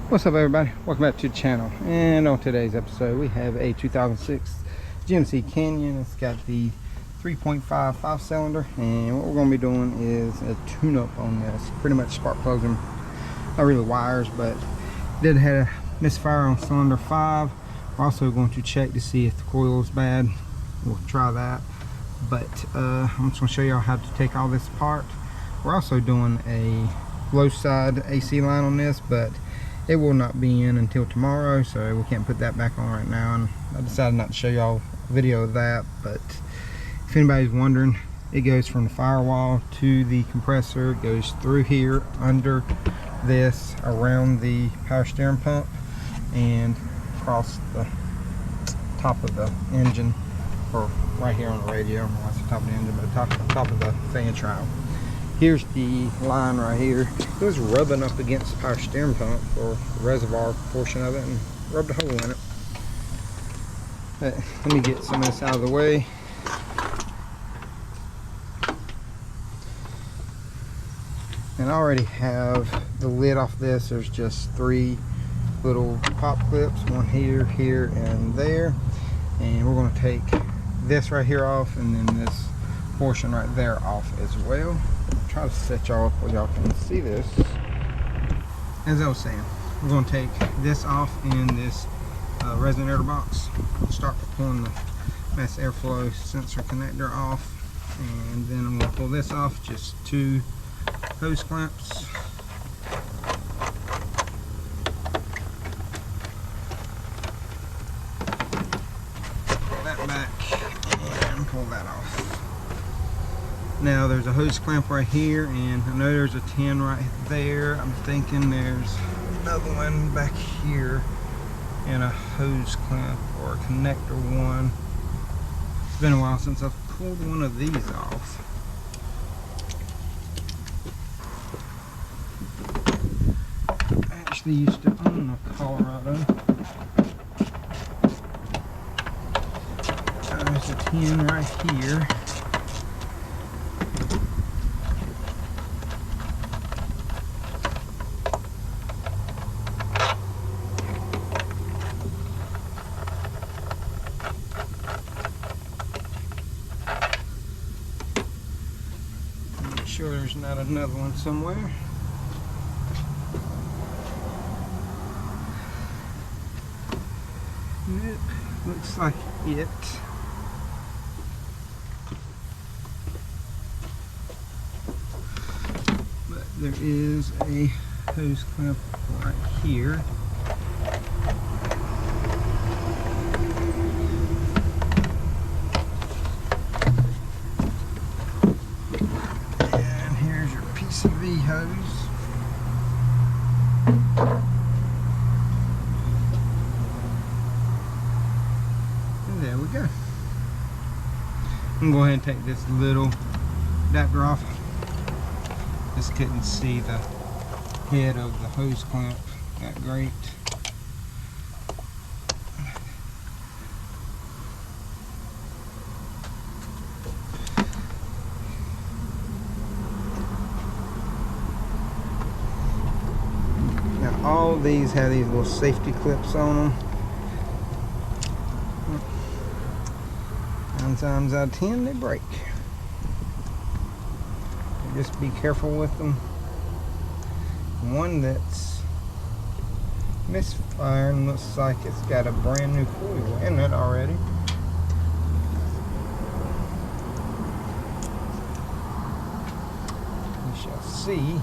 What's up, everybody? Welcome back to the channel. And on today's episode we have a 2006 GMC Canyon. It's got the 3.5 5-cylinder, and what we're going to be doing is a tune-up on this. Pretty much spark plugs and not really wires, but did have a misfire on cylinder 5. We're also going to check to see if the coil is bad. We'll try that, but I'm just going to show y'all how to take all this apart. We're also doing a low side AC line on this, but it will not be in until tomorrow, so we can't put that back on right now, and I decided not to show y'all a video of that. But if anybody's wondering, it goes from the firewall to the compressor. It goes through here, under this, around the power steering pump, and across the top of the engine, or right here on the radio. I don't know what's the top of the engine, but top of the fan trial. Here's the line right here. It was rubbing up against the power steering pump, or the reservoir portion of it, and rubbed a hole in it. But let me get some of this out of the way. And I already have the lid off this. There's just 3 little pop clips, one here, here, and there. And we're going to take this right here off, and then this portion right there off as well. Try to set y'all up where y'all can see this. As I was saying, we're going to take this off in this resonator box. We'll start pulling the mass airflow sensor connector off, and then I'm going to pull this off. Just 2 hose clamps. Pull that back and pull that off. Now there's a hose clamp right here, and I know there's a 10 right there. I'm thinking there's another one back here, and a hose clamp or a connector one. It's been a while since I've pulled one of these off. I actually used to own a Colorado. There's a 10 right here. Sure there's not another one somewhere. Nope, looks like it. But there is a hose clamp right here. PCV hose. And there we go. I'm going to go ahead and take this little adapter off. Just couldn't see the head of the hose clamp that great. All these have these little safety clips on them. 9 times out of 10 they break. Just be careful with them. One that's misfiring looks like it's got a brand new coil in it already. We shall see.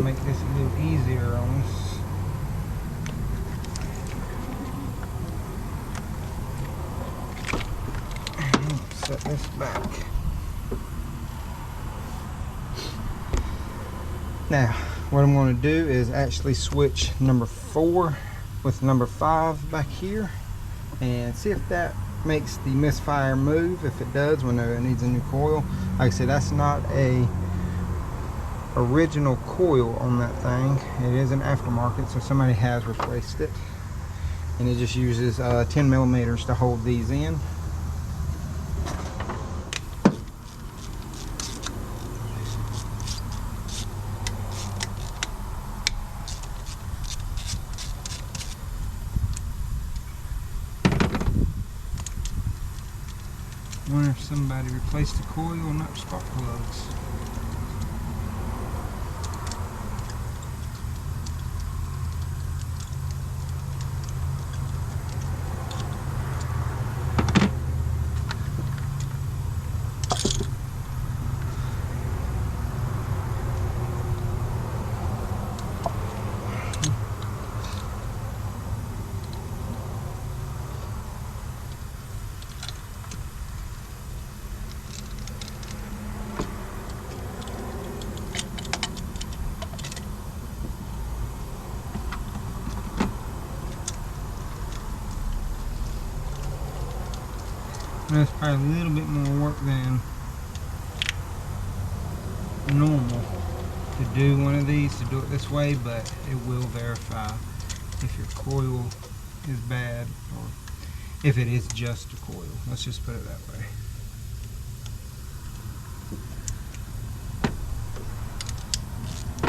Make this a little easier on us. Set this back. Now, what I'm going to do is actually switch number 4 with number 5 back here. and see if that makes the misfire move. If it does, we know it needs a new coil. Like I said, that's not a original coil on that thing. It is an aftermarket, so somebody has replaced it, and it just uses 10 millimeters to hold these in. Wonder if somebody replaced the coil and not spark plugs. That's probably a little bit more work than normal to do one of these, to do it this way, but it will verify if your coil is bad or if it is just a coil. Let's just put it that way.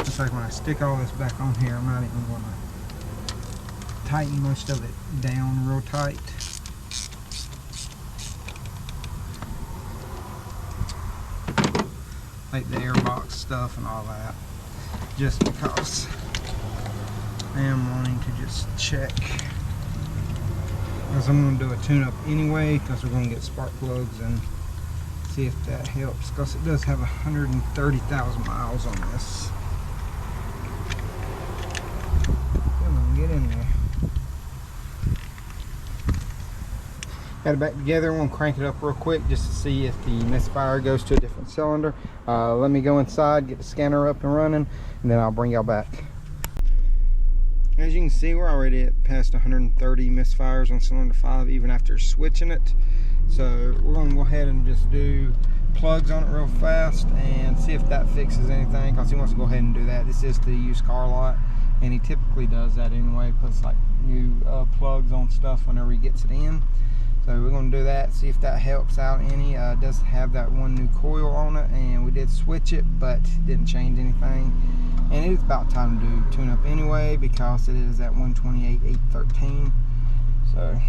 It's like when I stick all this back on here, I'm not even going to tighten most of it down real tight. Like the airbox stuff and all that, just because I am wanting to just check, because I'm going to do a tune-up anyway, because we're going to get spark plugs and see if that helps, because it does have 130,000 miles on this. Come on, get in there. Got it back together. I'm going to crank it up real quick just to see if the misfire goes to a different cylinder. Let me go inside, get the scanner up and running, and then I'll bring y'all back. As you can see, we're already at past 130 misfires on cylinder 5 even after switching it. So we're going to go ahead and just do plugs on it real fast and see if that fixes anything, because he wants to go ahead and do that. This is the used car lot, and he typically does that anyway. Puts like new plugs on stuff whenever he gets it in. So we're going to do that, see if that helps out any. It does have that one new coil on it, and we did switch it, but it didn't change anything. And it is about time to do tune up anyway, because it is at 128,813. So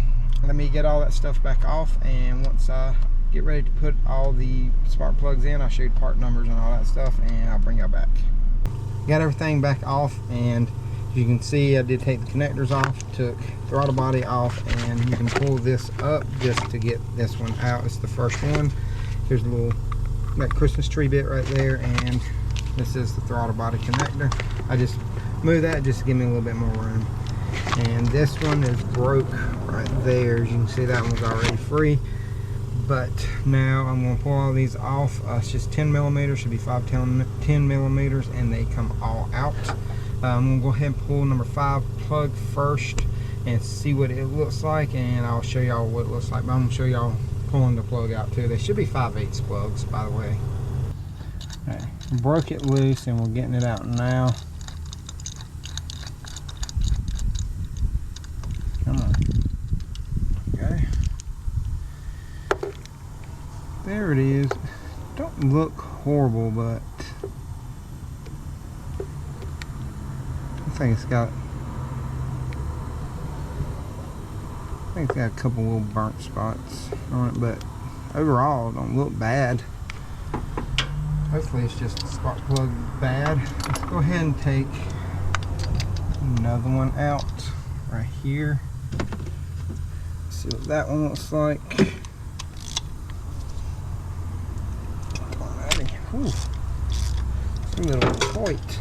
let me get all that stuff back off, and once I get ready to put all the spark plugs in, I'll show you part numbers and all that stuff, and I'll bring y'all back. Got everything back off, and as you can see, I did take the connectors off, took throttle body off, and you can pull this up just to get this one out. It's the first one. Here's a little, that Christmas tree bit right there, and this is the throttle body connector. I just moved that just to give me a little bit more room. And this one is broke right there. As you can see, that one was already free. But now I'm going to pull all these off. It's just 10 millimeters, should be 10 millimeters, and they come all out. I'm going to go ahead and pull number 5 plug first and see what it looks like, and I'll show y'all what it looks like. But I'm going to show y'all pulling the plug out too. They should be 5/8 plugs, by the way. Okay, broke it loose, and we're getting it out now. Come on. Okay. There it is. Don't look horrible, but I think it's got a couple little burnt spots on it, but overall it don't look bad. Hopefully it's just the spark plug bad. Let's go ahead and take another one out right here. See what that one looks like. Alrighty. Whew. It's a little tight.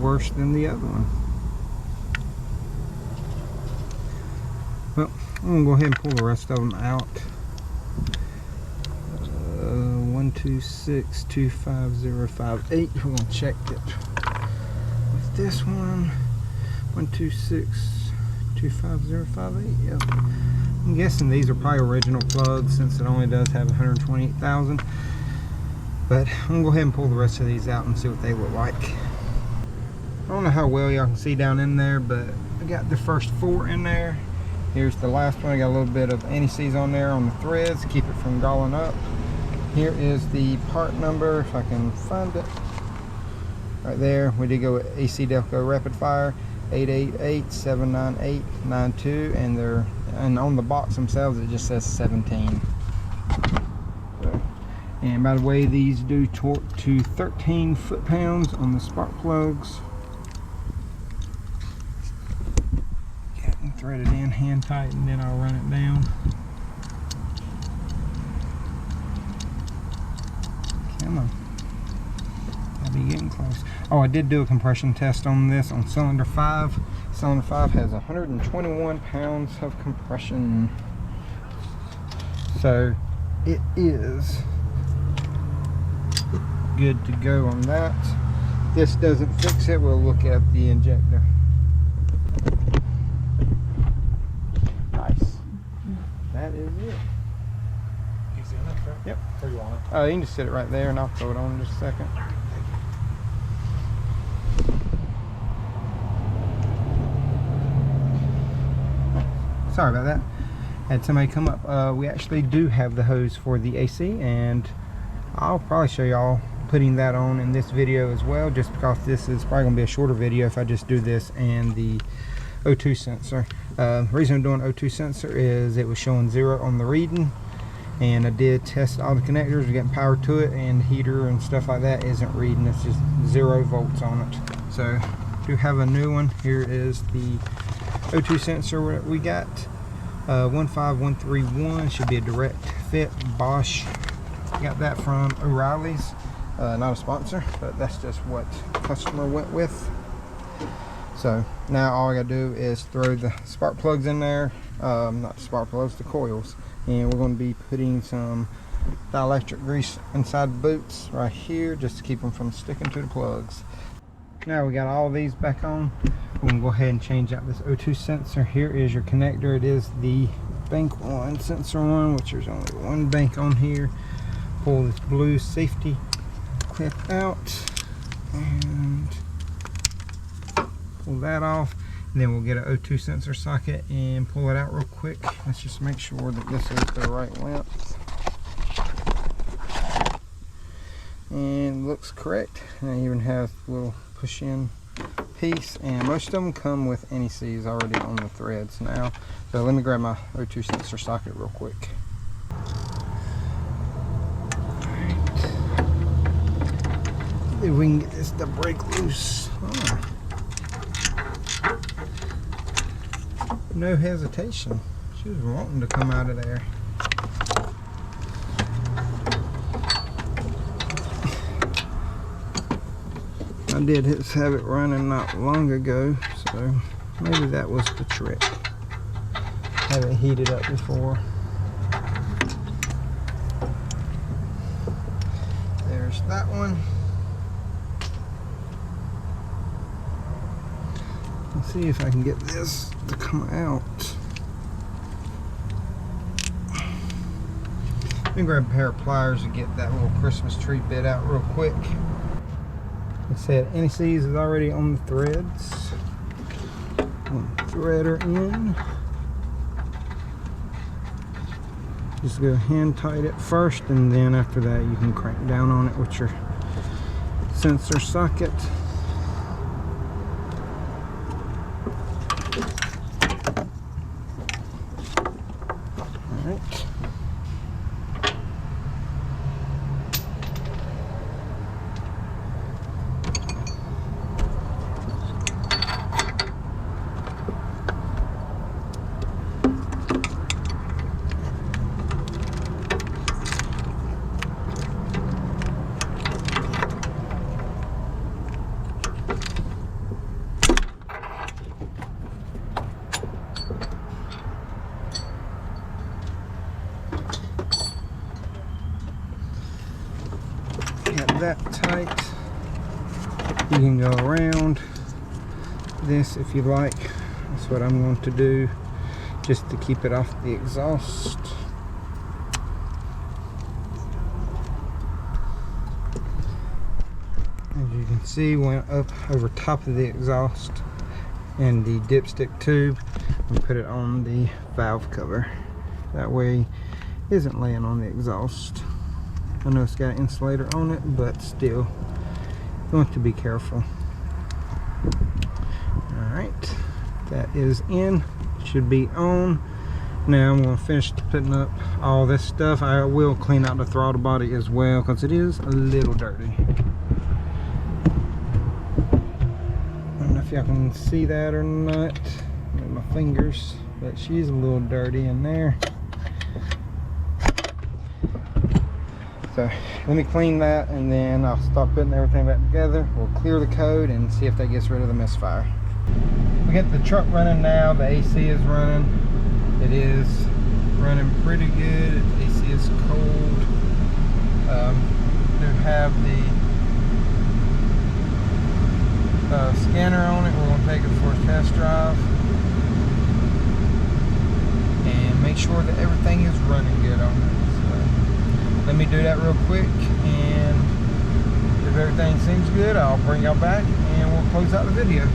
worse than the other one. Well, I'm gonna go ahead and pull the rest of them out. 126.25058. We're gonna check it with this one. 126.25058. Yep. I'm guessing these are probably original plugs since it only does have 128,000. But I'm gonna go ahead and pull the rest of these out and see what they look like. I don't know how well y'all can see down in there, but I got the first 4 in there. Here's the last one. I got a little bit of anti-seize on there on the threads to keep it from galling up. Here is the part number, if I can find it. Right there, we did go with AC Delco Rapid Fire 888-798-92, and on the box themselves it just says 17. So, and by the way, these do torque to 13 foot-pounds on the spark plugs. Get it threaded in, hand tight, and then I'll run it down. Come on. I'll be getting close. Oh, I did do a compression test on this on cylinder 5. Cylinder 5 has 121 pounds of compression. So it is good to go on that. This doesn't fix it. We'll look at the injector. Nice. That is it. Easy enough, right? Yep. Where you want it? You can just sit it right there and I'll throw it on in just a second. Sorry about that. Had somebody come up. We actually do have the hose for the AC, and I'll probably show y'all putting that on in this video as well, just because this is probably going to be a shorter video if I just do this and the O2 sensor. The reason I'm doing O2 sensor is it was showing 0 on the reading, and I did test all the connectors, we're getting power to it, and heater and stuff like that isn't reading. It's just 0 volts on it. So I do have a new one. Here is the O2 sensor we got. 15131, should be a direct fit. Bosch. Got that from O'Reilly's. Not a sponsor, but that's just what customer went with. So now all I gotta do is throw the spark plugs in there. Not the spark plugs, the coils. And we're going to be putting some dielectric grease inside the boots right here, just to keep them from sticking to the plugs. Now we got all these back on. We're going to go ahead and change out this O2 sensor. Here is your connector. It is the bank one sensor one, which there's only one bank on here. Pull this blue safety clip out and pull that off. And then we'll get an O2 sensor socket and pull it out real quick. Let's just make sure that this is the right length. And looks correct. And it even has a little push in piece, and most of them come with anti-seize already on the threads now. So let me grab my O2 sensor socket real quick. Alright. See if we can get this to break loose. Oh. No hesitation. She was wanting to come out of there. I did have it running not long ago, so maybe that was the trick. Have it heated up before. There's that one. Let's see if I can get this to come out. Let me grab a pair of pliers and get that little Christmas tree bit out real quick. Like I said, anti-seize is already on the threads. One threader in. Just go hand tight it first, and then after that you can crank down on it with your sensor socket. Alright. Got that tight. You can go around this if you like. That's what I'm going to do, just to keep it off the exhaust. As you can see, went up over top of the exhaust and the dipstick tube and put it on the valve cover. That way it isn't laying on the exhaust. I know it's got an insulator on it, but still, you want to be careful. Alright, that is in. It should be on. Now I'm going to finish putting up all this stuff. I will clean out the throttle body as well because it is a little dirty. I don't know if y'all can see that or not with my fingers, but she's a little dirty in there. So let me clean that and then I'll start putting everything back together. We'll clear the code and see if that gets rid of the misfire. We got the truck running now. The AC is running. It is running pretty good. The AC is cold. We have the scanner on it. We're going to take it for a test drive and make sure that everything is running good on it. Let me do that real quick, and if everything seems good, I'll bring y'all back and we'll close out the video.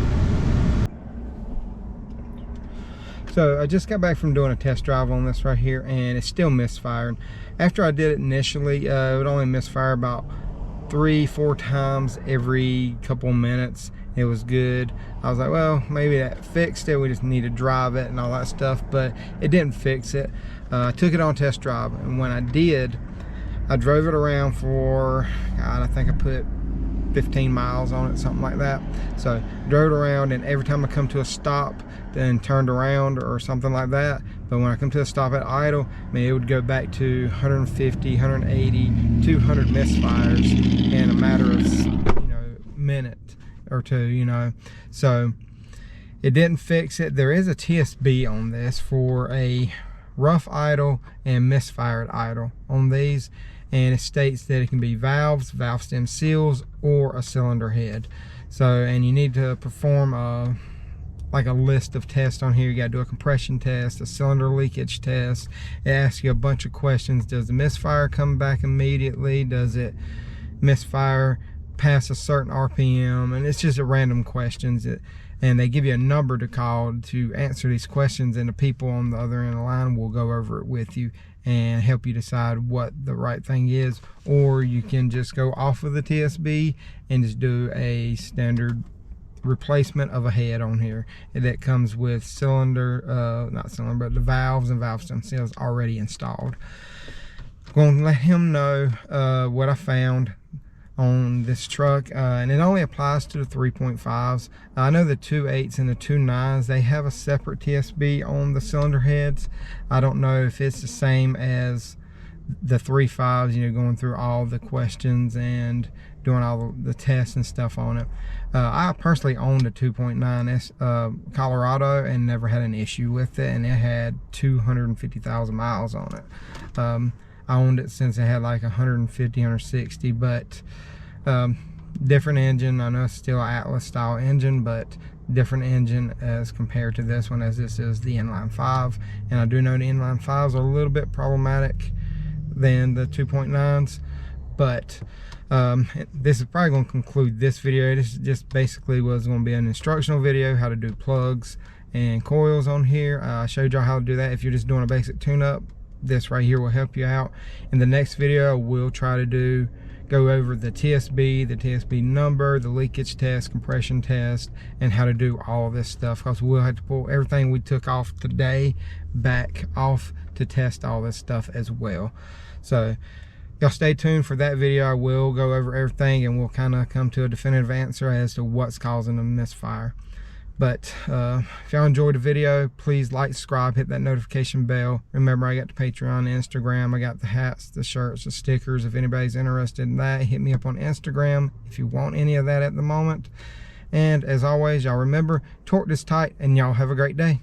So I just got back from doing a test drive on this right here, and it's still misfiring. After I did it initially, it would only misfire about 3-4 times every couple minutes. It was good. I was like, well, maybe that fixed it. We just need to drive it and all that stuff, but it didn't fix it. I took it on test drive, and when I did, I drove it around for, God, I think I put 15 miles on it, something like that. So drove it around, and every time I come to a stop, then turned around or something like that. But when I come to a stop at idle, man, it would go back to 150, 180, 200 misfires in a matter of, minute or two, So it didn't fix it. There is a TSB on this for a rough idle and misfired idle on these, and it states that it can be valves, valve stem seals, or a cylinder head. So, and you need to perform like a list of tests on here. You got to do a compression test, a cylinder leakage test. It asks you a bunch of questions. Does the misfire come back immediately? Does it misfire past a certain RPM? And it's just a random questions. And they give you a number to call to answer these questions, and the people on the other end of the line will go over it with you and help you decide what the right thing is. Or you can just go off of the TSB and just do a standard replacement of a head on here that comes with not cylinder, but the valves and valve stem seals already installed. I'm going to let him know what I found on this truck, and it only applies to the 3.5s. I know the 2.8s and the 2.9s, they have a separate TSB on the cylinder heads. I don't know if it's the same as the 3.5s, going through all the questions and doing all the tests and stuff on it. I personally owned a 2.9 Colorado and never had an issue with it, and it had 250,000 miles on it. I owned it since it had like 150, 160, but different engine. I know it's still an Atlas style engine, but different engine as compared to this one, as this is the inline 5. And I do know the inline 5s are a little bit problematic than the 2.9s, but this is probably going to conclude this video. This just basically was going to be an instructional video, how to do plugs and coils on here. I showed y'all how to do that if you're just doing a basic tune-up. This right here will help you out. In the next video, we'll try to go over the TSB number, the leakage test, compression test, and how to do all of this stuff, because we'll have to pull everything we took off today back off to test all this stuff as well. So y'all stay tuned for that video. I will go over everything, and we'll kind of come to a definitive answer as to what's causing the misfire. But if y'all enjoyed the video, please like, subscribe, hit that notification bell. Remember, I got the Patreon, Instagram. I got the hats, the shirts, the stickers. If anybody's interested in that, hit me up on Instagram if you want any of that at the moment. And as always, y'all remember, torque this tight, and y'all have a great day.